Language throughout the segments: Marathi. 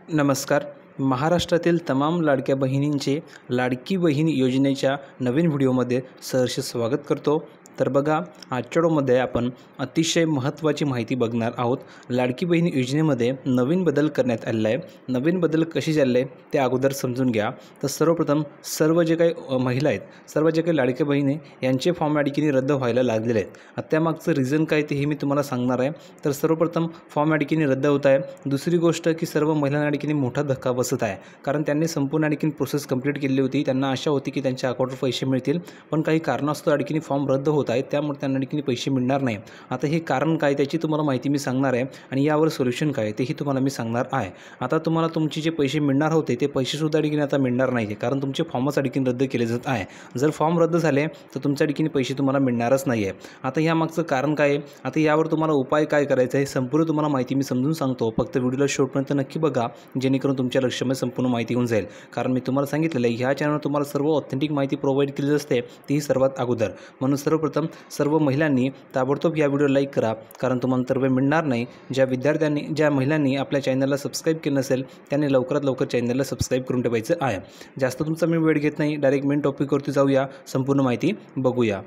नमस्कार. महाराष्ट्रातील तमाम लाडक्या बहिणींचे लाडकी बहीण योजनेच्या नवीन व्हिडिओमध्ये सहर्ष स्वागत करतो. तर बघा, आजच्या व्हिडिओमध्ये आपण अतिशय महत्त्वाची माहिती बघणार आहोत. लाडकी बहीण योजनेमध्ये नवीन बदल करण्यात आलेला आहे. नवीन बदल कसे झाले ते अगोदर समजून घ्या. तर सर्वप्रथम सर्व जे काही महिला आहेत, सर्व जे काही लाडक्या बहिणी यांचे फॉर्म या ठिकाणी रद्द व्हायला लागलेले आहेत. त्यामागचं रिझन काय तेही मी तुम्हाला सांगणार आहे. तर सर्वप्रथम फॉर्म या ठिकाणी रद्द होत आहे. दुसरी गोष्ट की सर्व महिलांना या ठिकाणी मोठा धक्का बसत आहे, कारण त्यांनी संपूर्ण या ठिकाणी प्रोसेस कंप्लीट केली होती. त्यांना आशा होती की त्यांच्या अकाउंटवर पैसे मिळतील, पण काही कारणास्तव या ठिकाणी फॉर्म रद्द होत आहेत, त्यामुळे त्यांना ठिकाणी पैसे मिळणार नाही. आता हे कारण काय त्याची तुम्हाला माहिती मी सांगणार आहे आणि यावर सोल्युशन काय तेही तुम्हाला मी सांगणार आहे. आता तुम्हाला तुमचे जे पैसे मिळणार होते ते पैसेसुद्धा ठिकाणी आता मिळणार नाही, कारण तुमचे फॉर्मच ठिकाणी रद्द केले जात आहे. जर फॉर्म रद्द झाले तर तुमच्या ठिकाणी पैसे तुम्हाला मिळणारच नाही आहे. आता यामागचं कारण काय आहे, आता यावर तुम्हाला उपाय काय करायचा आहे संपूर्ण तुम्हाला माहिती मी समजून सांगतो. फक्त व्हिडिओला शेवटपर्यंत नक्की बघा, जेणेकरून तुमच्या लक्षामध्ये संपूर्ण माहिती होऊन जाईल. कारण मी तुम्हाला सांगितलेलं आहे, ह्या चॅनलवर तुम्हाला सर्व ऑथेंटिक माहिती प्रोव्हाइड केली असते, तीही सर्वात अगोदर. म्हणून सर्वप्रथम सर्व महिलांनी ताबडतोब या व्हिडिओ लाईक करा, कारण तुम्हाला तर वेळ मिळणार नाही. ज्या महिलांनी आपल्या चॅनलला सबस्क्राईब केलं नसेल त्यांनी लवकरात लवकर चॅनलला सबस्क्राईब करून ठेवायचं आहे. जास्त तुमचा मी वेळ घेत नाही, डायरेक्ट मेन टॉपिकवरती जाऊया, संपूर्ण माहिती बघूया.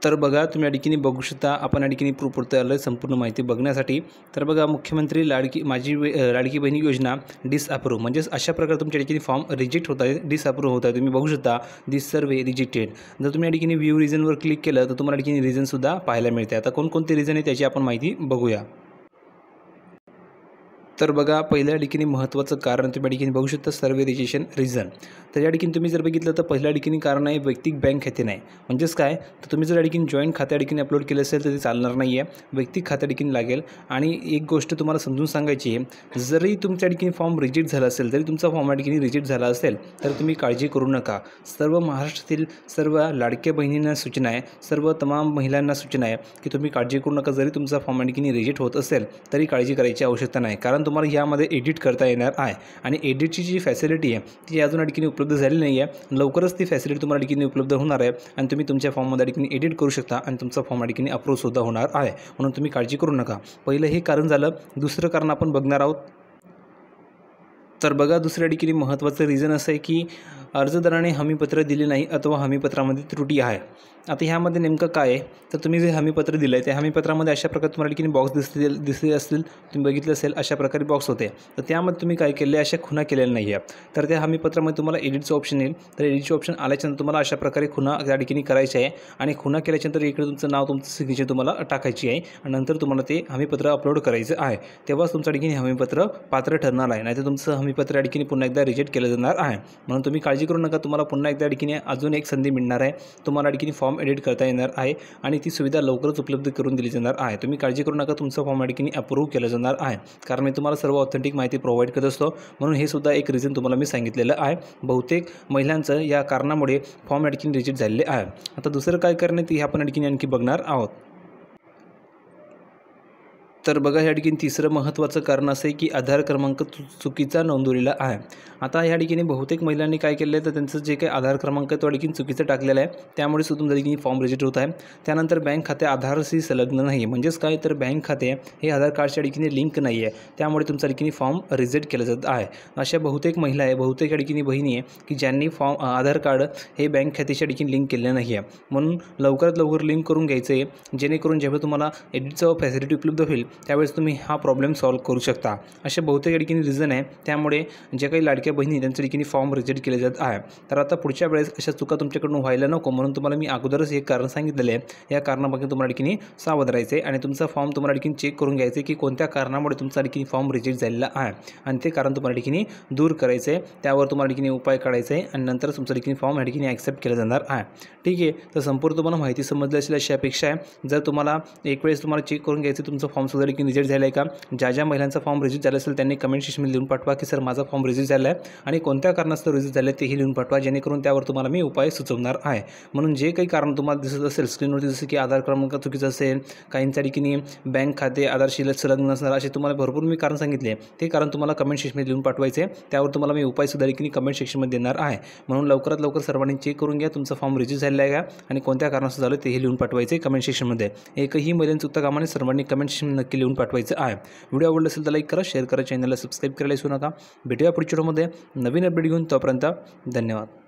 तर बघा, तुम्ही या ठिकाणी बघू शकता, आपण या ठिकाणी प्रूफ आलं संपूर्ण माहिती बघण्यासाठी. तर बघा, मुख्यमंत्री लाडकी बहिणी योजना डिसअप्रूव्ह, म्हणजेच अशा प्रकारे तुमच्या ठिकाणी फॉर्म रिजेक्ट होत आहे, डिसअप्रूव्ह होत आहे. तुम्ही बघू शकता दिस सर्वे रिजेक्टेड. जर तुम्ही या ठिकाणी व्ह्यू रिझनवर क्लिक केलं तर तुम्हाला या ठिकाणी रिझनसुद्धा पाहायला मिळते. आता कोणकोणते रिझन आहे त्याची आपण माहिती बघूया. तर बघा, पहिल्या ठिकाणी महत्त्वाचं कारण तुम्ही या ठिकाणी बघू शकता, सर्वे रजिस्ट्रेशन रिझन. तर या ठिकाणी तुम्ही जर बघितलं तर पहिल्या ठिकाणी कारण आहे वैयक्तिक बँक खाते नाही. म्हणजेच काय, तर तुम्ही जर या ठिकाणी जॉईंट खात्या ठिकाणी अपलोड केलं असेल तर ते चालणार नाही आहे, वैयक्तिक खात्या ठिकाणी लागेल. आणि एक गोष्ट तुम्हाला समजून सांगायची आहे, जरी तुमच्या ठिकाणी फॉर्म रिजेक्ट झाला असेल, जरी तुमचा फॉर्म या ठिकाणी रिजेक्ट झाला असेल तर तुम्ही काळजी करू नका. सर्व महाराष्ट्रातील सर्व लाडक्या बहिणींना सूचना आहे, सर्व तमाम महिलांना सूचना आहे की तुम्ही काळजी करू नका. जरी तुमचा फॉर्म या ठिकाणी रिजेक्ट होत असेल तरी काळजी करायची आवश्यकता नाही, कारण तुम्हाला यामध्ये एडिट करता येणार आहे. आणि एडिटची जी फॅसिलिटी आहे ती अजून या ठिकाणी उपलब्ध झाली नाही आहे. लवकरच ती फॅसिलिटी तुम्हाला ठिकाणी उपलब्ध होणार आहे आणि तुम्ही तुमच्या फॉर्ममध्ये ठिकाणी एडिट करू शकता आणि तुमचा फॉर्म ठिकाणी अप्रूव्हसुद्धा होणार आहे. म्हणून तुम्ही काळजी करू नका. पहिलं हे कारण झालं. दुसरं कारण आपण बघणार आहोत. तर बघा, दुसऱ्या ठिकाणी महत्त्वाचं रिझन असं आहे की अर्जदाराने हमीपत्र दिले नाही अथवा हमीपत्रामध्ये त्रुटी आहे. आता ह्यामध्ये नेमकं काय आहे, तर तुम्ही जे हमीपत्र दिलं आहे त्या हमीपत्रामध्ये अशा प्रकारे तुम्हाला ठिकाणी बॉक्स दिसले असतील, तुम्ही बघितलं असेल अशा प्रकारे बॉक्स होते. तर त्यामध्ये तुम्ही काय केले, अशा खुणा केलेल्या नाही आहे. तर त्या हमीपत्रामध्ये तुम्हाला एडिटचं ऑप्शन येईल. तर एडिटचं ऑप्शन आल्याच्यानंतर तुम्हाला अशा प्रकारे खुणा त्या ठिकाणी करायची आहे आणि खुणा केल्याच्यानंतर इकडे तुमचं नाव, तुमचं सिग्नेचर तुम्हाला टाकायची आहे आणि नंतर तुम्हाला ते हमीपत्र अपलोड करायचं आहे. तेव्हाच तुमच्या ठिकाणी हमीपत्र पात्र ठरणार आहे, नाहीतर तुमचं हमीपत्र या ठिकाणी पुन्हा एकदा रिजेक्ट केलं जाणार आहे. म्हणून तुम्ही काळजी करू नका. तुम्हाला पुन्हा एकदा ठिकाणी अजून एक संधी मिळणार आहे. तुम्हाला ठिकाणी फॉर्म एडिट करता येणार आहे आणि ती सुविधा लवकरच उपलब्ध करून दिली जाणार आहे. तुम्ही काळजी करू नका, तुमचं फॉर्म ठिकाणी अप्रूव्ह केलं जाणार आहे, कारण मी तुम्हाला सर्व ऑथेंटिक माहिती प्रोव्हाइड करत असतो. म्हणून हे सुद्धा एक रिझन तुम्हाला मी सांगितलेलं आहे. बहुतेक महिलांचं या कारणामुळे फॉर्म ठिकाणी रिजेक्ट झालेले आहे. आता दुसरं काय करणे ते आपण ठिकाणी आणखी बघणार आहोत. तर बघा, या ठिकाणी तिसरं महत्त्वाचं कारण असं आहे की आधार क्रमांक चुकीचा नोंदवलेला आहे. आता या ठिकाणी बहुतेक महिलांनी काय केलं आहे, तर त्यांचं जे काही आधार क्रमांक तो ठिकाणी चुकीचं टाकलेलं आहे, त्यामुळे सुद्धा तुमच्या ठिकाणी फॉर्म रिजेक्ट होत आहे. त्यानंतर बँक खाते आधारशी संलग्न नाही. म्हणजेच काय, तर बँक खाते हे आधार कार्डच्या ठिकाणी लिंक नाही आहे, त्यामुळे तुमच्या ठिकाणी फॉर्म रिजेक्ट केलं जात आहे. अशा बहुतेक महिला आहे, बहुतेक या ठिकाणी बहिणी आहे की ज्यांनी आधार कार्ड हे बँक खात्याच्या ठिकाणी लिंक केलेलं नाही आहे. म्हणून लवकरात लवकर लिंक करून घ्यायचं आहे, जेणेकरून जेव्हा तुम्हाला एडिटचं फॅसिलिटी उपलब्ध होईल त्यावेळेस तुम्ही हा प्रॉब्लेम सॉल्व्ह करू शकता. असे बहुतेक या ठिकाणी रिझन आहे, त्यामुळे जे काही लाडक्या बहिणी त्यांच्या ठिकाणी फॉर्म रिजेक्ट केले जात आहे. तर आता पुढच्या वेळेस अशा चुका तुमच्याकडून व्हायला नको, म्हणून तुम्हाला मी अगोदरच एक कारण सांगितलेलं आहे. या कारणापासून तुम्हाला ठिकाणी सावध राहायचं आहे आणि तुमचा फॉर्म तुम्हाला ठिकाणी चेक करून घ्यायचं आहे की कोणत्या कारणामुळे तुमचा ठिकाणी फॉर्म रिजेक्ट झालेला आहे आणि ते कारण तुम्हाला ठिकाणी दूर करायचं आहे. त्यावर तुम्हाला ठिकाणी उपाय काढायचा आहे आणि नंतर तुमच्या ठिकाणी फॉर्म या ठिकाणी ॲक्सेप्ट केला जाणार आहे. ठीक आहे. तर संपूर्ण तुम्हाला माहिती समजली असेल अशी अपेक्षा आहे. जर तुम्हाला एक वेळेस तुम्हाला चेक करून घ्यायचं तुमचं फॉर्म सुद्धा ठिकाणी रिजेक्ट झाला आहे का, ज्या ज्या फॉर्म रिजेक्ट झाला असेल त्यांनी कमेंट सेक्शनमध्ये लिहून पाठवा की सर माझा फॉर्म रिजेक्ट झाला आहे आणि कोणत्या कारणास्तव रिजेक्ट झालं तेही लिहून पाठवा, जेणेकरून त्यावर तुम्हाला मी उपाय सुचवणार आहे. म्हणून जे काही कारण तुम्हाला दिसत असेल स्क्रीनवरती, जसं की आधार क्रमांक चुकीचा असेल, काहींच्या ठिकाणी बँक खाते आधारशी संलग्न नसणार, असे तुम्हाला भरपूर मी कारण सांगितले. ते कारण तुम्हाला कमेंट सेक्शनमध्ये लिहून पाठवायचे, त्यावर तुम्हाला मी उपाय सुद्धा ठिकाणी कमेंट सेक्शनमध्ये देणार आहे. म्हणून लवकरात लवकर सर्वांनी चेक करून घ्या तुमचा फॉर्म रिजेक्ट झालेला आहे का आणि कोणत्या कारणास्तव झालं तेही लिहून पाठवायचे कमेंट सेक्शनमध्ये. एकही महिलांचं चुकता कामाने सर्वांनी कमेंट सेक्शन नक्की नक्की लिहून पाठवायचं आहे. व्हिडिओ आवडला असेल तर लाईक करा, शेअर करा, चॅनलला सबस्क्राईब करायला विसरू नका. भेटूया पुढच्या व्हिडिओमध्ये नवीन अपडेट घेऊन. तोपर्यंत धन्यवाद.